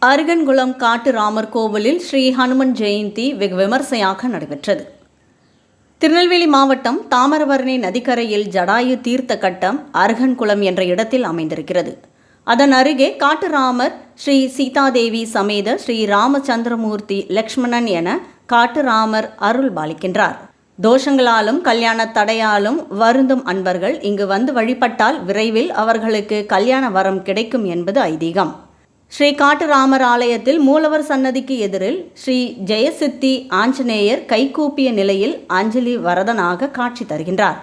அருகன்குளம் காட்டு ராமர் கோவிலில் ஸ்ரீ ஹனுமன் ஜெயந்தி வெகு விமர்சையாக நடைபெற்றது. திருநெல்வேலி மாவட்டம் தாமிரபரணி நதிக்கரையில் ஜடாயு தீர்த்த கட்டம் அருகன்குளம் என்ற இடத்தில் அமைந்திருக்கிறது. அதன் அருகே காட்டுராமர், ஸ்ரீ சீதாதேவி சமேத ஸ்ரீ ராமச்சந்திரமூர்த்தி லக்ஷ்மணன் என காட்டுராமர் அருள் பாலிக்கின்றார். தோஷங்களாலும் கல்யாண தடையாலும் வருந்தும் அன்பர்கள் இங்கு வந்து வழிபட்டால் விரைவில் அவர்களுக்கு கல்யாண வரம் கிடைக்கும் என்பது ஐதீகம். ஸ்ரீ காட்டுராமர் ஆலயத்தில் மூலவர் சன்னதிக்கு எதிரில் ஸ்ரீ ஜெயசித்தி ஆஞ்சநேயர் கைகூப்பிய நிலையில் அஞ்சலி வரதனாக காட்சி தருகின்றார்.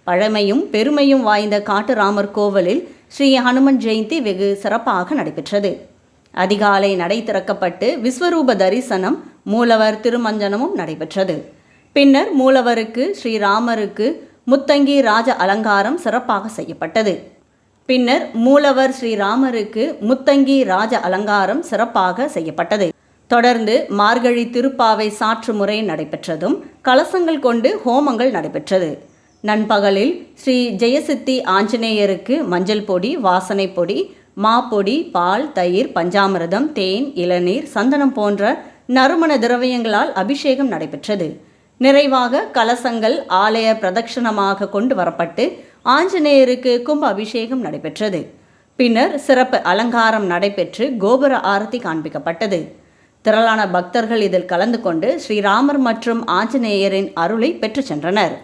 பழமையும் பெருமையும் வாய்ந்த காட்டுராமர் கோவிலில் ஸ்ரீ ஹனுமன் ஜெயந்தி வெகு சிறப்பாக நடைபெற்றது. அதிகாலை நடை திறக்கப்பட்டு விஸ்வரூப தரிசனம், மூலவர் திருமஞ்சனமும் நடைபெற்றது. பின்னர் மூலவருக்கு ஸ்ரீராமருக்கு முத்தங்கி ராஜ அலங்காரம் சிறப்பாக செய்யப்பட்டது. பின்னர் மூலவர் ஸ்ரீராமருக்கு முத்தங்கி ராஜ அலங்காரம் சிறப்பாக செய்யப்பட்டது. தொடர்ந்து மார்கழி திருப்பாவை சாற்று முறை நடைபெற்றதும் கலசங்கள் கொண்டு ஹோமங்கள் நடைபெற்றது. நண்பகலில் ஸ்ரீ ஜெயசித்தி ஆஞ்சநேயருக்கு மஞ்சள் பொடி, வாசனை பொடி, மாப்பொடி, பால், தயிர், பஞ்சாமிர்தம், தேன், இளநீர், சந்தனம் போன்ற நறுமண திரவியங்களால் அபிஷேகம் நடைபெற்றது. நிறைவாக கலசங்கள் ஆலய பிரதட்சணமாக கொண்டு வரப்பட்டு ஆஞ்சநேயருக்கு கும்ப அபிஷேகம் நடைபெற்றது. பின்னர் சிறப்பு அலங்காரம் நடைபெற்று கோபுர ஆரத்தி காண்பிக்கப்பட்டது. திரளான பக்தர்கள் இதில் கலந்து கொண்டு ஸ்ரீராமர் மற்றும் ஆஞ்சநேயரின் அருளை பெற்று சென்றனர்.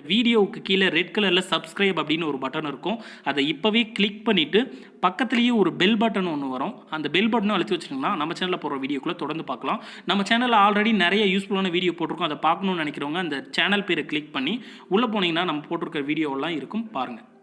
வீடியோவுக்கு கீழே ரெட் கலரில் சப்ஸ்கிரைப் அப்படின்னு ஒரு பட்டன் இருக்கும். அதை இப்போவே கிளிக் பண்ணிவிட்டு பக்கத்துலேயே ஒரு பெல் பட்டன் ஒன்று வரும். அந்த பெல் பட்டனும் அழுத்தி வச்சுட்டிங்கன்னா நம்ம சேனலில் போகிற வீடியோக்குள்ளே தொடர்ந்து பார்க்கலாம். நம்ம சேனலில் ஆல்ரெடி நிறைய யூஸ்ஃபுல்லான வீடியோ போட்டிருக்கோம். அதை பார்க்கணுன்னு நினைக்கிறவங்க அந்த சேனல் பேரை கிளிக் பண்ணி உள்ளே போனீங்கன்னா நம்ம போட்டிருக்க வீடியோவெல்லாம் இருக்கும், பாருங்கள்.